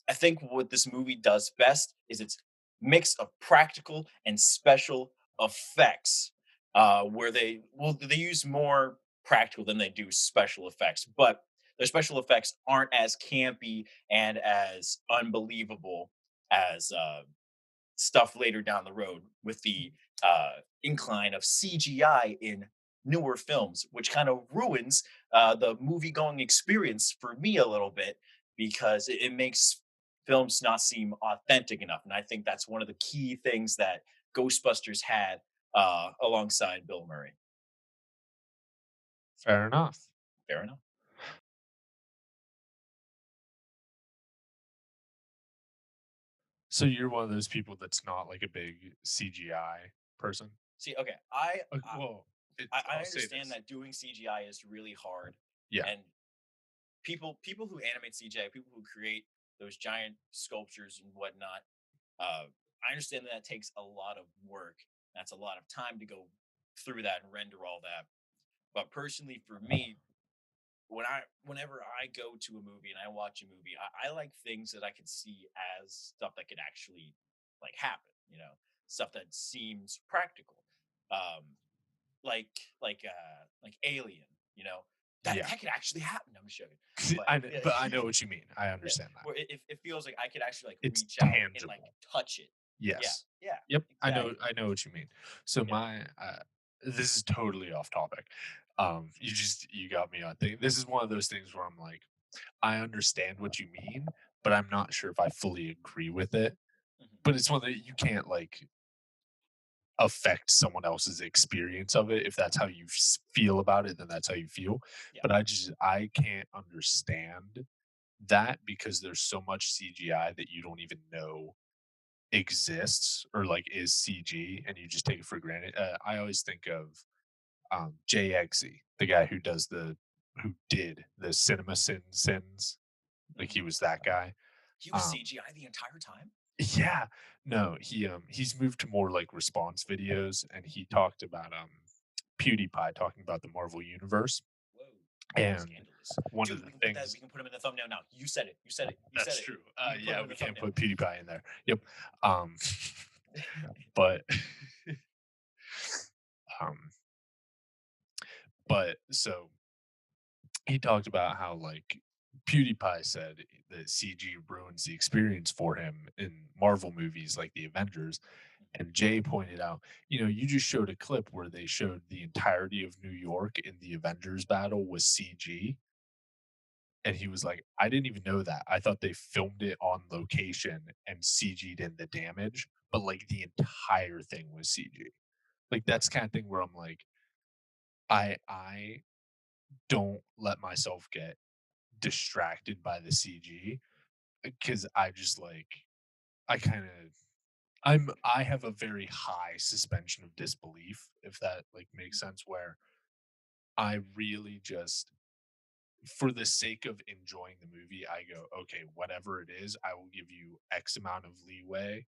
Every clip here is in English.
I think what this movie does best is its mix of practical and special effects, where they use more practical than they do special effects, but their special effects aren't as campy and as unbelievable as stuff later down the road with the incline of CGI in newer films, which kind of ruins the movie going experience for me a little bit because it makes films not seem authentic enough. And I think that's one of the key things that Ghostbusters had alongside Bill Murray. Fair enough. Fair enough. So you're one of those people that's not like a big CGI person? See, okay, I I, Well, I I'll say understand this. that doing CGI is really hard, Yeah, and people who animate CGI, people who create those giant sculptures and whatnot, I understand that takes a lot of work. That's a lot of time to go through that and render all that. But personally, for me, whenever I go to a movie and I watch a movie, I like things that I can see as stuff that could actually like happen. Stuff that seems practical. Um, like Alien, you know, that yeah. that could actually happen. I'm just joking, but I kn yeah, but I know what you mean. I yeah, understand that. where it feels like I could actually like It's reach out and like tangible. touch it. Yeah, Yes. yeah, Yep, exactly. I know what you mean. So Yeah, this is totally off topic. You got me on thing. This is one of those things where I'm like, I understand what you mean, but I'm not sure if I fully agree with it. mhm, But it's one that you can't like affect someone else's experience of it. If that's how you feel about it, then that's how you feel. yeah, But I can't understand that because there's so much CGI that you don't even know exists or like is CG and you just take it for granted. I always think of JXE, the guy who did the Cinema Sins. Like he mhm. was that guy. He was Um, CGI the entire time. yeah, no, he's moved to more like response videos, and he talked about PewDiePie talking about the Marvel universe, Whoa, and scandalous, one of dude. the We can put that. things We can put him in the thumbnail now. You said it. You said it. You said that's it. true. We can put him Yeah, in the we can't thumbnail. put PewDiePie in there. Yep. Um, but um, but so he talked about how like PewDiePie said that CG ruins the experience for him in Marvel movies like the Avengers. And Jay pointed out, you just showed a clip where they showed the entirety of New York in the Avengers battle was CG. And he was like, I didn't even know that. I thought they filmed it on location and CG'd in the damage, but like the entire thing was CG. Like that's kind of thing where I'm like, I don't let myself get distracted by the CG because I just like I kind of I have a very high suspension of disbelief, if that like makes sense, where I really just for the sake of enjoying the movie, I go, okay, whatever it is, I will give you X amount of leeway.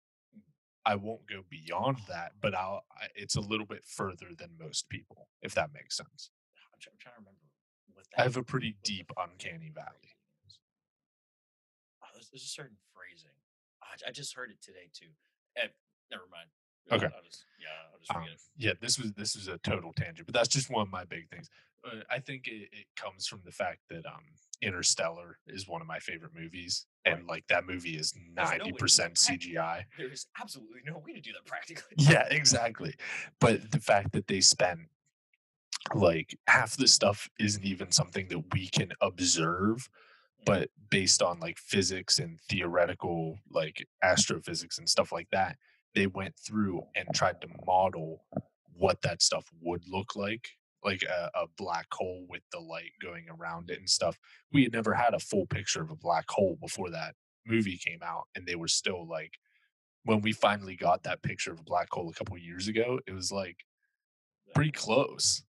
I won't go beyond that, but it's a little bit further than most people, if that makes sense. I'm trying to remember what I that have a pretty what the deep uncanny valley. phrasing is. Oh, there's a certain phrasing. I just heard it today too. Eh, never mind. Okay. I'll just forget it. Yeah, this was a total tangent, but that's just one of my big things. I think it comes from the fact that Interstellar is one of my favorite movies, Right. and like that movie is There's no ninety way to do that percent practically. CGI. There is absolutely no way to do that practically. Yeah, exactly. But the fact that they spent like half the stuff isn't even something that we can observe, Mhm. but based on like physics and theoretical like astrophysics and stuff like that, they went through and tried to model what that stuff would look like a black hole with the light going around it and stuff. We had never had a full picture of a black hole before that movie came out, and they were still like when we finally got that picture of a black hole a couple years ago, it was like Yeah. pretty close.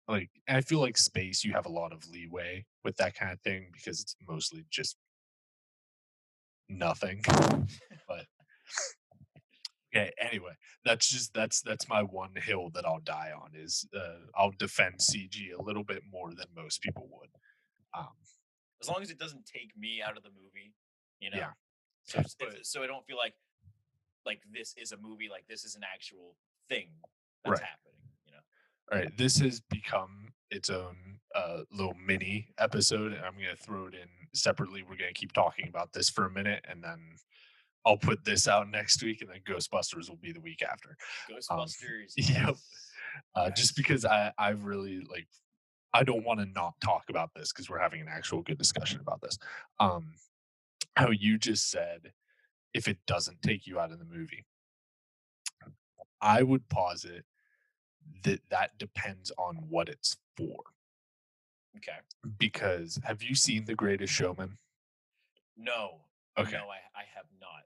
Like, I feel like space, you have a lot of leeway with that kind of thing because it's mostly just nothing. But okay, anyway, that's my one hill that I'll die on is I'll defend CG a little bit more than most people would. Um, As long as it doesn't take me out of the movie, you yeah, know, But so I don't feel like this is a movie, like this is an actual thing that's right. happening, you know? All right, this has become its own little mini episode, and I'm going to throw it in separately. We're going to keep talking about this for a minute, and then I'll put this out next week, and then Ghostbusters will be the week after. Um, Ghostbusters, yep. yes. Just Yes. because I've really like I don't want to not talk about this because we're having an actual good discussion about this. Um, how you just said if it doesn't take you out of the movie, I would posit that that depends on what it's for. Okay. Because have you seen The Greatest Showman? No. Okay. No, I have not.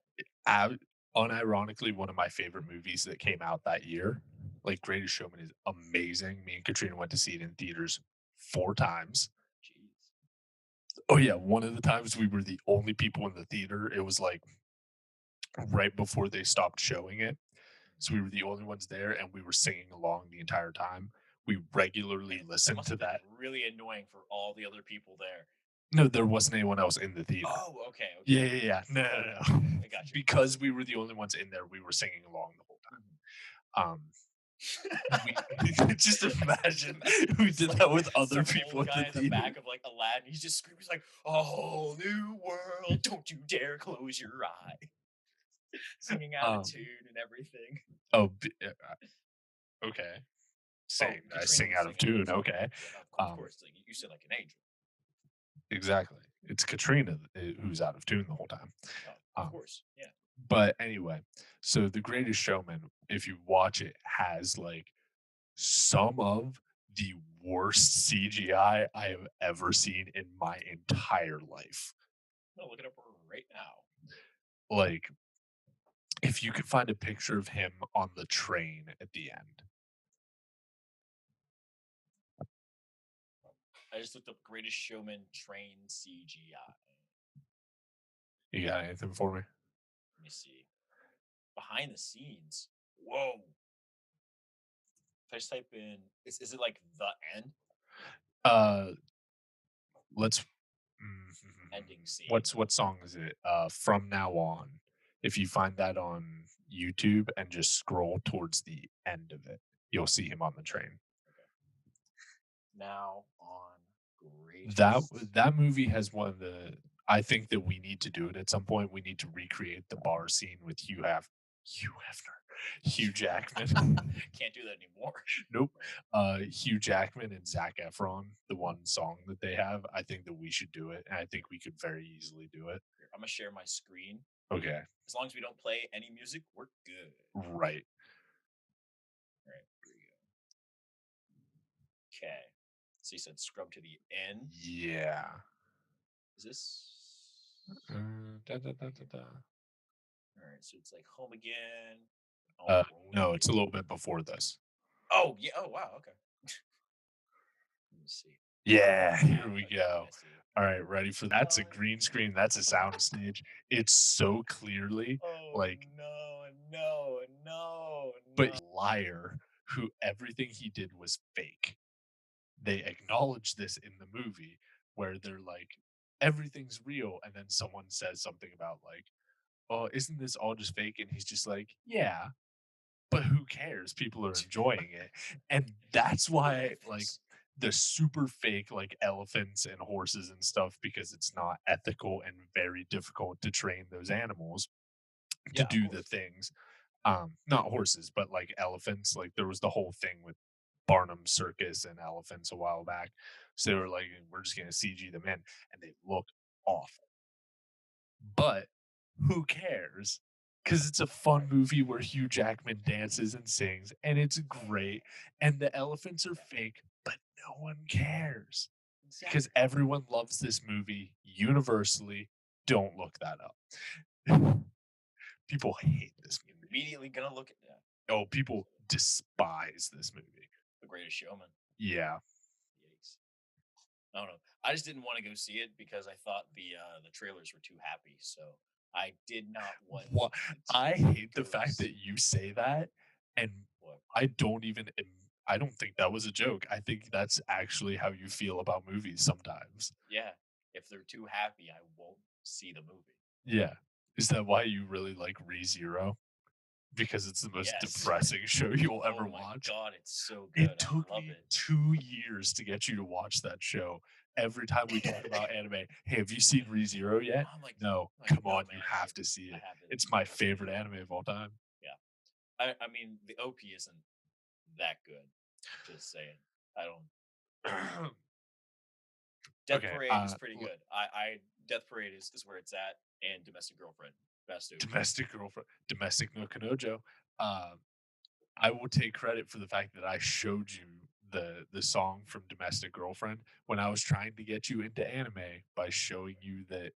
Ab Unironically, one of my favorite movies that came out that year. Like, Greatest Showman is amazing. Me and Katrina went to see it in theaters 4 times. Jeez. Oh, yeah, one of the times we were the only people in the theater. It was, like, right before they stopped showing it. So we were the only ones there, and we were singing along the entire time. We regularly Man, that listened must to have been that. really annoying for all the other people there. No, there wasn't anyone else in the theater. Oh, okay, okay, Yeah, yeah, okay. yeah. No, Okay, no, no. I got you. Because we were the only ones in there, we were singing along the whole Mhm. time. We just Just imagine imagine we this did that like with other some people old in the guy in the theater. back of like Aladdin. He's just screaming. He's like, "A whole new world! Don't you dare close your eye!" Singing out of Um, tune and everything. oh, okay. Oh, Saying I Katrina sing was out of singing out of tune. tune. Okay. Yeah, of Um, course. Like you said, like an angel. exactly. It's Katrina who's out of tune the whole time. Oh, of Um, course. Yeah. but anyway, so The Greatest Showman, if you watch it, has like some of the worst CGI I have ever seen in my entire life. I'll look it up right now. Like, if you could find a picture of him on the train at the end. I just looked up Greatest Showman train CGI. You got anything for me? Let me see. Behind the scenes. Whoa. If I just type in, is it like the end? Uh, let's Ending scene. what song is it? From Now On. If you find that on YouTube and just scroll towards the end of it, you'll see him on the train. Okay. Now on That greatest. that movie has one of the I think that we need to do it at some point. We need to recreate the bar scene with Hugh Hefner, Hugh Jackman. Can't do that anymore. Nope. Right. Hugh Jackman and Zac Efron, the one song that they have. I think that we should do it, and I think we could very easily do it. Here, I'm gonna share my screen. Okay. As long as we don't play any music, we're good. Right. All right, here we go. Okay. So you said scrub to the end. Yeah. Is this? Da, da, da, da, da. All right. So it's like home again. Oh, No, it's a rolling. little bit before this. Oh yeah. Oh wow. Okay. Let me see. Yeah, here we Okay, go. I see. All right, ready for that's a Oh green screen, that's a sound stage. It's so clearly oh like no, no, no, but no. liar who everything he did was fake. They acknowledge this in the movie where they're like, everything's real. And then someone says something about, like, oh, isn't this all just fake? And he's just like, yeah, but who cares? People are enjoying it. And that's The why, like, elephants. the super fake, like elephants and horses and stuff, because it's not ethical and very difficult to train those animals to Yeah, of do the course. things. Not horses, but like elephants. Like there was the whole thing with Barnum Circus and elephants a while back. So they were like, we're just gonna CG them in, and they look awful. But who cares? Because it's a fun Right. movie where Hugh Jackman dances and sings, and it's great. And the elephants are Yeah. fake, but no one cares because Exactly. everyone loves this movie universally. Don't look that up. People hate this movie. Immediately gonna look at that. Oh, people despise this movie. The Greatest Showman. Yeah. Yikes. I don't know. I just didn't want to go see it because I thought the trailers were too happy. So I did not want What to I hate the go fact that see you say that, and what. I don't even I don't think that was a joke. I think that's actually how you feel about movies sometimes. Yeah. If they're too happy, I won't see the movie. Yeah. Is that why you really like ReZero? Because it's the most Yes. depressing show you'll Oh ever my watch? god, it's so It good. I took love me it. 2 years to get you to watch that show. Every time we talk about anime, "Hey, have you seen ReZero yet?" "No." "Come No, on, you man, have to see I it. haven't. It's my I haven't seen favorite it yet. anime of all time." Yeah. I mean, the OP isn't that good. Just saying. I don't. Death Okay, Parade is pretty l good. I Death Parade is where it's at, and Domestic Girlfriend, best OP. Domestic Girlfriend Domestic no Kanojo, um, I will take credit for the fact that I showed you the song from Domestic Girlfriend when I was trying to get you into anime by showing you that,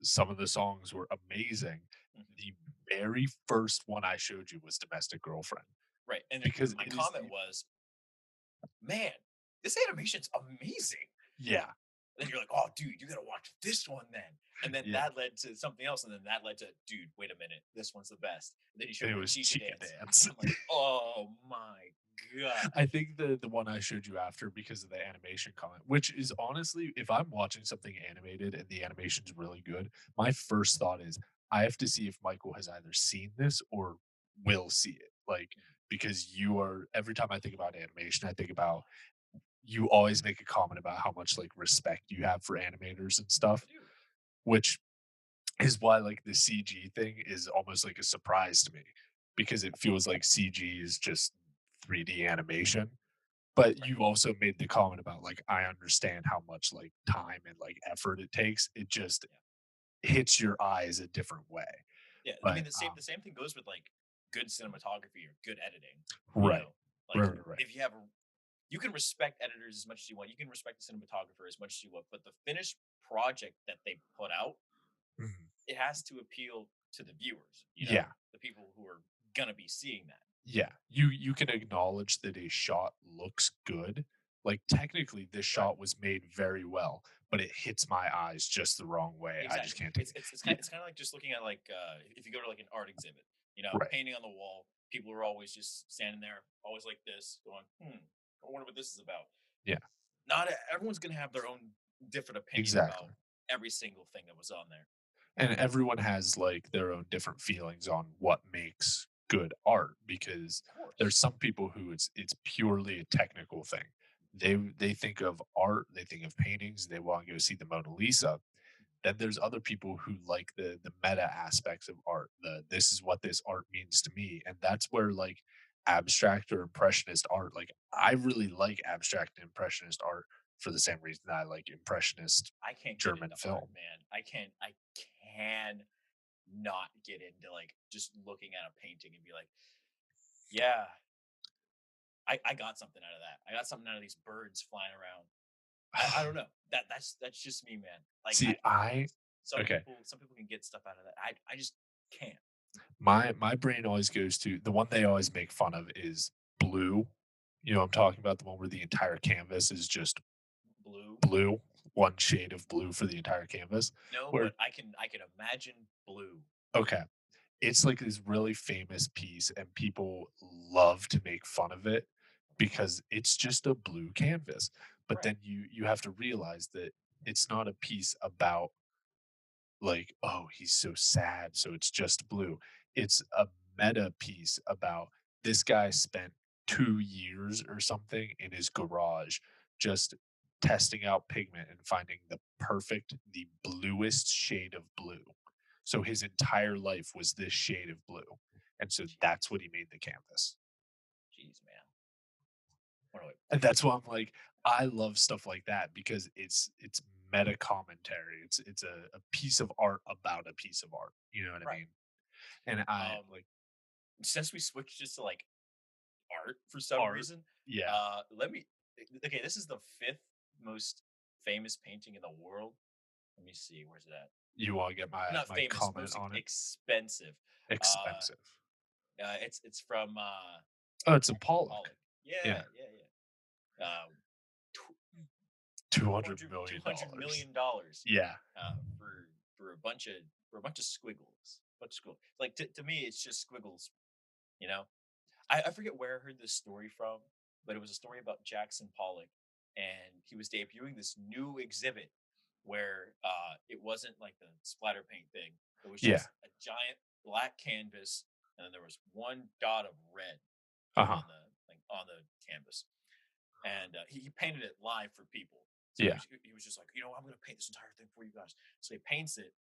some of the songs were amazing. Mhm. The very first one I showed you was Domestic Girlfriend Right, and then because my it is comment the was, "Man, this animation's amazing." yeah, And then you're like, "Oh, dude, you gotta watch this one then." And then yeah, that led to something else, and then that led to, "Dude, wait a minute, this one's the best." And then you and showed it me the was Chica Chica dance, Dance. and I'm like, "Oh my god." I think the one I showed you after because of the animation comment, which is honestly, if I'm watching something animated and the animation's really good, my first thought is I have to see if Michael has either seen this or will see it. Like, Mhm. because you are every time I think about animation, I think about you always make a comment about how much like respect you have for animators and I stuff, do. which is why like the CG thing is almost like a surprise to me because it feels like CG is just 3D animation, but Right. you also made the comment about, like, I understand how much, like, time and, like, effort it takes. It just Yeah. hits your eyes a different way. Yeah, I mean, But, the same thing goes with, like, good cinematography or good editing, you right. know? Like, Right, right, right. if you have a you can respect editors as much as you want, you can respect the cinematographer as much as you want, but the finished project that they put out, Mhm. it has to appeal to the viewers, Yeah. the people who are gonna be seeing that. Yeah. You can acknowledge that a shot looks good. Like, technically, this Right. shot was made very well, but it hits my eyes just the wrong way. I just Exactly. can't take It's it. it's it's Yeah. kind it's kinda like just looking at, like, if you go to, like, an art exhibit, Right. painting on the wall, people are always just standing there, always like this, going, "Hmm, I wonder what this is about." Yeah. Not everyone's gonna have their own different opinion Exactly. about every single thing that was on there. And everyone has like their own different feelings on what makes good art because Of course. there's some people who it's purely a technical thing. They think of art, they think of paintings, they want to go see the Mona Lisa. Then there's other people who like the meta aspects of art. The this is what this art means to me, and that's where like abstract or impressionist art. Like I really like abstract and impressionist art for the same reason that I like impressionist I can't get German into art, film. man. I can not get into, like, just looking at a painting and be like, "Yeah, I got something out of that. I got something out of these birds flying around." I don't know. That's just me, man. Like, See, I some okay. people can get stuff out of that. I just can't. My brain always goes to the one they always make fun of is blue. You know, I'm talking about the one where the entire canvas is just Blue? blue, one shade of blue for the entire canvas. No, Where but I can imagine blue. okay, it's like this really famous piece, and people love to make fun of it because it's just a blue canvas. But Right. then you have to realize that it's not a piece about like, "Oh, he's so sad, so it's just blue." It's a meta piece about this guy spent 2 years or something in his garage just testing out pigment and finding the bluest shade of blue. So his entire life was this shade of blue, and so that's Jeez. what he made the canvas. Jeez, man. What do I And that's why I'm like, I love stuff like that because it's meta commentary. It's a piece of art about a piece of art. You know what I right. mean? And I Um, like since we switched just to, like, art for some art. reason, Yeah. let me okay, this is the 5th most famous painting in the world. Let me see, where's it at? You want to get Not my famous, comment most on it? expensive. Uh, Expensive. it's from, Oh, it's a Jackson Pollock. Pollock. Yeah, Yeah. yeah, yeah. Tw $200,000,000. $200 million, Yeah. for a bunch of squiggles. Bunch of squiggles. Like, to me, it's just squiggles, you know? I forget where I heard this story from, but it was a story about Jackson Pollock, and he was debuting this new exhibit where it wasn't like the splatter paint thing. It was Yeah. just a giant black canvas, and then there was one dot of red Uh-huh. on the on the canvas, and he painted it live for people. So Yeah. he was just like, you know, I'm going to paint this entire thing for you guys. So he paints it,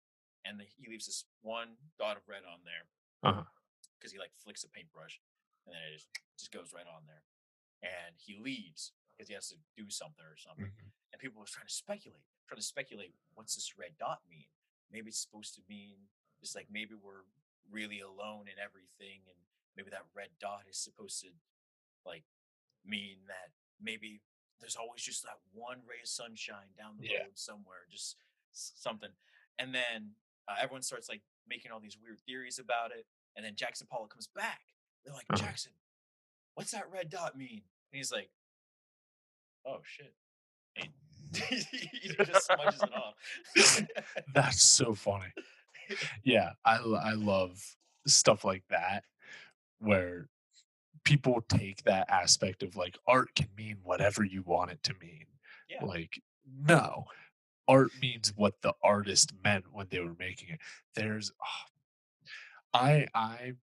and he leaves this one dot of red on there Uh-huh. because he like flicks a paintbrush, and then it just goes right on there. And he leaves because he has to do something or something. Mhm. And people was trying to speculate, what's this red dot mean? Maybe it's supposed to mean just like maybe we're really alone in everything, and maybe that red dot is supposed to like mean that maybe there's always just that one ray of sunshine down the Yeah. road somewhere, just something. And then everyone starts like making all these weird theories about it. And then Jackson Pollock comes back. They're like, Uh-huh. Jackson, what's that red dot mean? And he's like, oh shit. And he just smudges it off. That's so funny. Yeah, I love stuff like that where people take that aspect of like art can mean whatever you want it to mean. Yeah. Like, no, art means what the artist meant when they were making it. There's I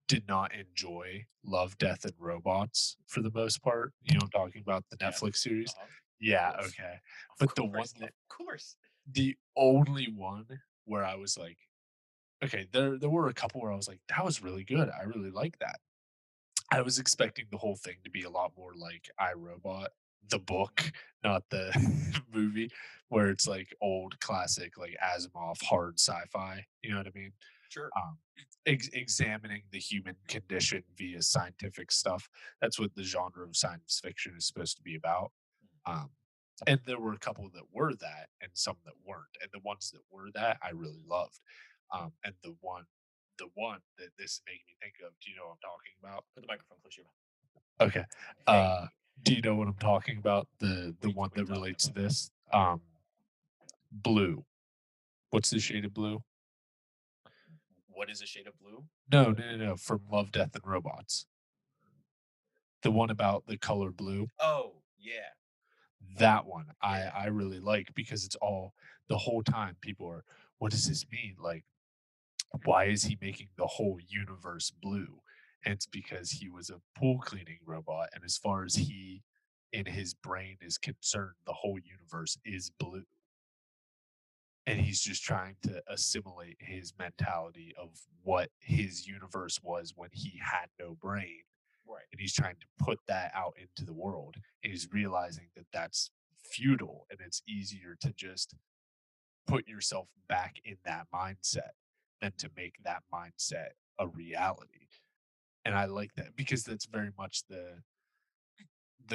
did not enjoy Love, Death, and Robots for the most part. You know, I'm talking about the Yeah. Netflix series. Uh-huh. Of Yeah, course. okay. Of But the one course. Of that course. the only one where I was like, okay, there were a couple where I was like, that was really good. I really like that. I was expecting the whole thing to be a lot more like I, Robot, the Mhm. book, not the movie, where it's like old classic, like Asimov hard sci-fi. You know what I mean? Sure. Um, examining the human condition via scientific stuff. That's what the genre of science fiction is supposed to be about. Mhm. Um, and there were a couple that were that, and some that weren't. And the ones that were that, I really loved. And the one that this is making me think of, do you know what I'm talking about? Put the microphone close to your mouth. Okay. Hey, Do you know what I'm talking about? The one what are you that talking relates to about? this? Blue. What's the shade of blue? What is a shade of blue? No, no, no, no. From Love, Death, and Robots. The one about the color blue. Oh, yeah. That one Yeah. I really like because it's all the whole time people are, what does this mean? Like, why is he making the whole universe blue? And it's because he was a pool cleaning robot, and as far as he in his brain is concerned, the whole universe is blue. And he's just trying to assimilate his mentality of what his universe was when he had no brain, Right. and he's trying to put that out into the world, and he's realizing that that's futile, and it's easier to just put yourself back in that mindset than to make that mindset a reality. And I like that because that's very much the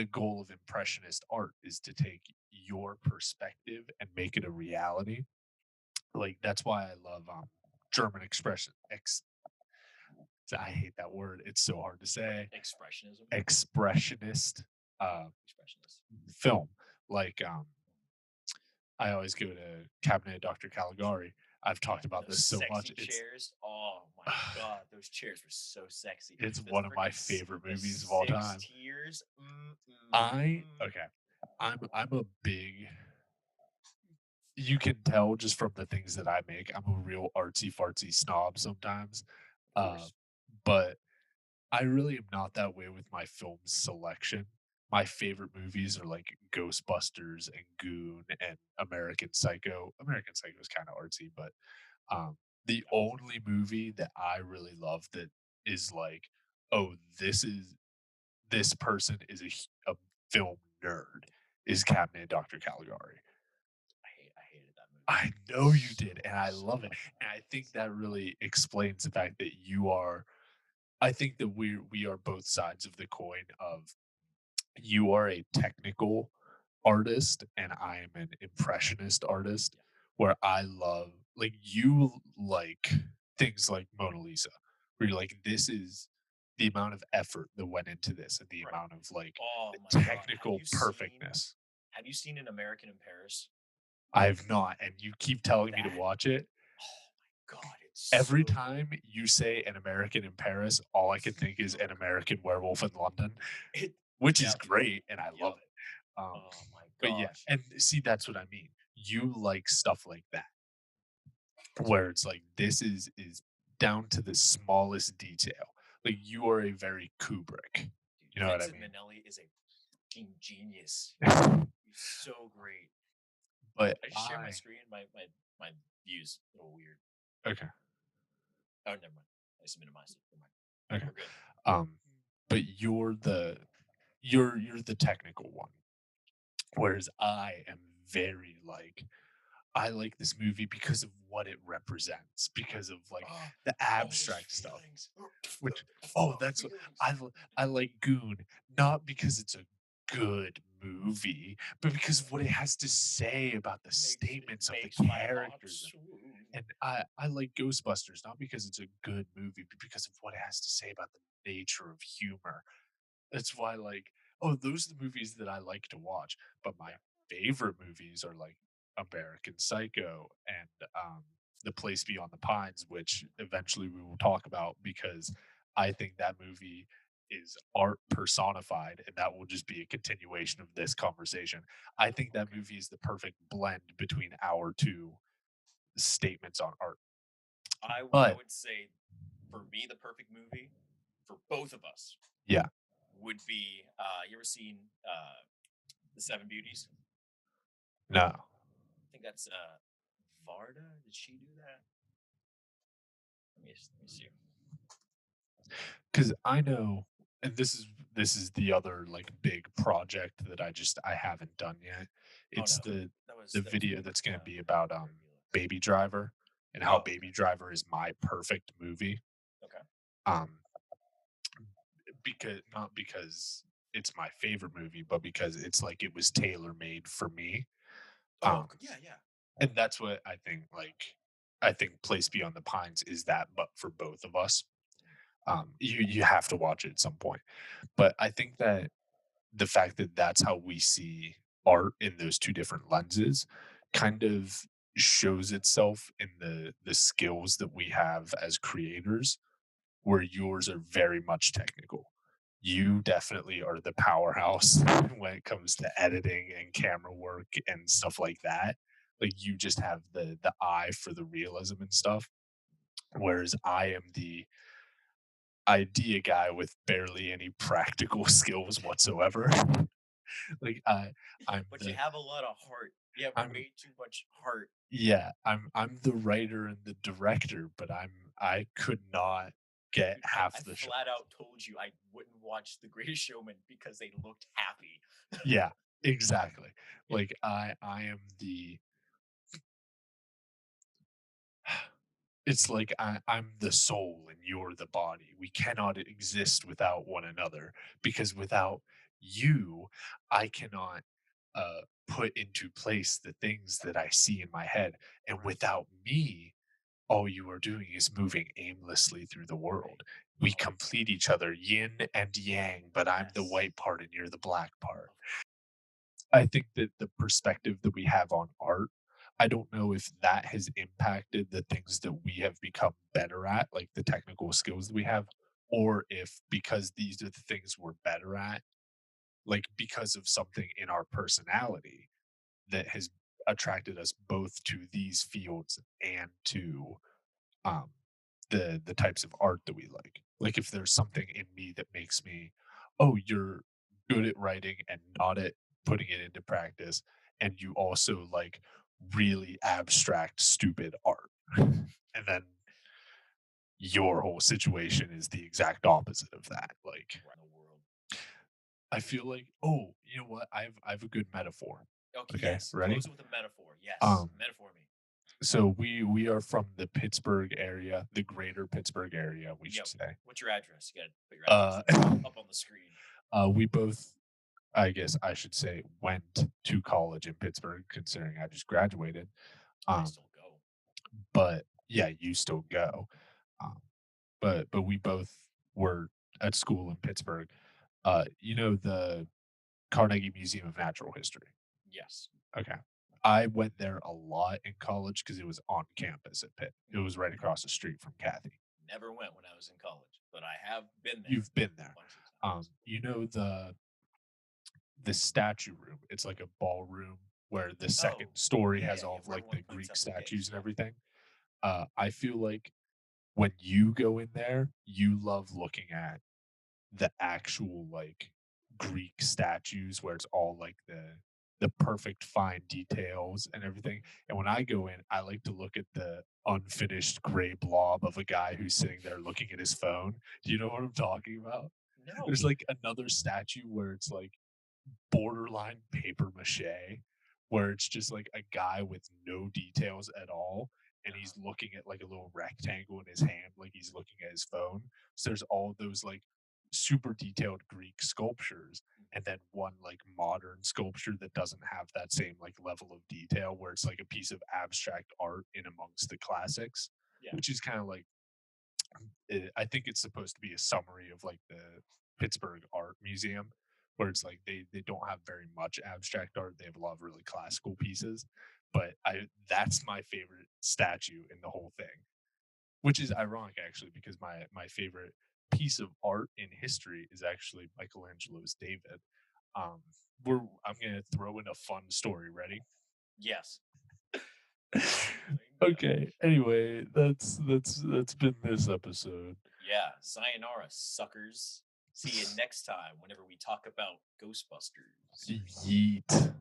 goal of impressionist art is to take your perspective and make it a reality. Like that's why I love German expression I hate that word. It's so hard to say. Expressionism. Expressionist uh Expressionist. film. Like I always go to Cabinet of Dr. Caligari. I've Yeah. talked And about those this so sexy much. It's chairs. Oh my God. Those chairs were so sexy. it's The one of my freaking favorite the movies of all six time. tiers. Mm, mm, I mm. okay. I'm a big you can tell just from the things that I make, I'm a real artsy fartsy snob sometimes. Of Uh, course. but I really am not that way with my film selection. My favorite movies are like Ghostbusters and Goon and American Psycho. American Psycho is kind of artsy, but the No. only movie that I really love that is like, oh, this person is a film nerd is Cabinet of Dr. Caligari. I hated that movie I know you so did, and I love it. fucking And I much. think that really explains the fact that you are I think that we are both sides of the coin of you are a technical artist and I am an impressionist artist Yeah. where I love like you like things like Mona Lisa, where you're like, this is the amount of effort that went into this and the Right. amount of like Oh the my God. technical perfectness. Have you seen An American in Paris? I've not, and you keep telling me to That watch it. oh my God, it's Every so good. time you say an American in Paris, all I can think is So an good. American werewolf in London, It which is yep. great, and I love Yep. it. Oh my But yeah, gosh. and see, that's what I mean. You like stuff like that. where it's like this is down to the smallest detail. Like you are a very Kubrick. Dude, You know what I Vincent mean? Minnelli is a fucking genius. He's so great. But I just share my I screen. My view's a little weird. okay, Oh, never mind. I just minimized it. Never mind. okay. We're good. Um, but you're the technical one, whereas I am very like I like this movie because of what it represents, because of like Oh, the all those abstract stuff. feelings. Which oh, that's what Feelings. I like Goon, not because it's a good movie, but because of what it has to say about the It statements of the makes my heart characters. swoon. And I like Ghostbusters, not because it's a good movie, but because of what it has to say about the nature of humor. That's why, like, oh, those are the movies that I like to watch. But my Yeah. favorite movies are like American Psycho and The Place Beyond the Pines, which eventually we will talk about because I think that movie is art personified, and that will just be a continuation of this conversation. I think that Okay. movie is the perfect blend between our two statements on art. I But would say for me the perfect movie for both of us yeah, would be you ever seen The Seven Beauties? no, I think that's Varda. Did she do that? Let me see. because I know, and this is the other like big project that I haven't done yet. Oh It's no, the that was video with that's going to be about Maria Mila. Baby Driver and how Oh, okay. Baby Driver is my perfect movie. Okay. Um, because not because it's my favorite movie, but because it's like it was tailor made for me. Oh, Um, yeah, yeah. and that's what I think. Like I think Place Beyond the Pines is that, but for both of us. You have to watch it at some point. But I think that the fact that that's how we see art in those two different lenses kind of shows itself in the skills that we have as creators, where yours are very much technical. You definitely are the powerhouse when it comes to editing and camera work and stuff like that. Like you just have the eye for the realism and stuff, whereas I am the idea guy with barely any practical skills whatsoever. Like I'm But you the have a lot of heart. You have I'm way too much heart. yeah, I'm the writer and the director, but I could not get Dude, I half the shots. flat out told you I wouldn't watch The Greatest Showman because they looked happy. Yeah, exactly. Like I am the it's like I'm the soul and you're the body. We cannot exist without one another because without you, I cannot put into place the things that I see in my head. And Right. without me, all you are doing is moving aimlessly through the Right. world. We Oh my god. complete each other, yin and yang, but I'm the Yes. white part and you're the black part. Of I think that the perspective that we have on art, I don't know if that has impacted the things that we have become better at, like the technical skills that we have, or if because these are the things we're better at, like because of something in our personality that has attracted us both to these fields and to um the types of art that we like. Like if there's something in me that makes me, oh, you're good at writing and not at putting it into practice, and you also like really abstract, stupid art. And then your whole situation is the exact opposite of that. Like right in the world. I feel like, oh, you know what? I have a good metaphor. Okay, Okay, yes. ready? Close it with a metaphor. Yes. Um, Metaphor me. so we are from the Pittsburgh area, the greater Pittsburgh area, we should Yep. say. What's your address? You gotta put your address Uh, up on the screen. we both, I guess I should say, went to college in Pittsburgh, considering I just graduated. I Um, still go. but yeah, you still go. Um, but we both were at school in Pittsburgh. You know the Carnegie Museum of Natural History. Yes. Okay. I went there a lot in college because it was on campus at Pitt. It Mm. was right across the street from Kathy. Never went when I was in college, but I have been there You've been a there. bunch of times. You know the statue room. It's like a ballroom where the second Oh, story yeah, has yeah, all yeah. of Where like everyone the puts Greek up the cakes. statues and Yeah. everything. I feel like when you go in there, you love looking at the actual, like, Greek statues where it's all, like, the perfect fine details and everything, and when I go in, I like to look at the unfinished gray blob of a guy who's sitting there looking at his phone. Do you know what I'm talking about? No. There's, like, another statue where it's, like, borderline paper mache, where it's just like a guy with no details at all, and Uh-huh. he's looking at like a little rectangle in his hand, like he's looking at his phone. So there's all those like super detailed Greek sculptures, and then one like modern sculpture that doesn't have that same like level of detail, where it's like a piece of abstract art in amongst the classics, Yeah. which is kind of like I think it's supposed to be a summary of like the Pittsburgh Art Museum, where it's like they don't have very much abstract art. They have a lot of really classical pieces, but I that's my favorite statue in the whole thing, which is ironic actually because my favorite piece of art in history is actually Michelangelo's David. Um, I'm gonna throw in a fun story. Ready? Yes. Go. Okay. Anyway, that's been this episode. Yeah. Sayonara, suckers. See you next time whenever we talk about Ghostbusters. Yeet.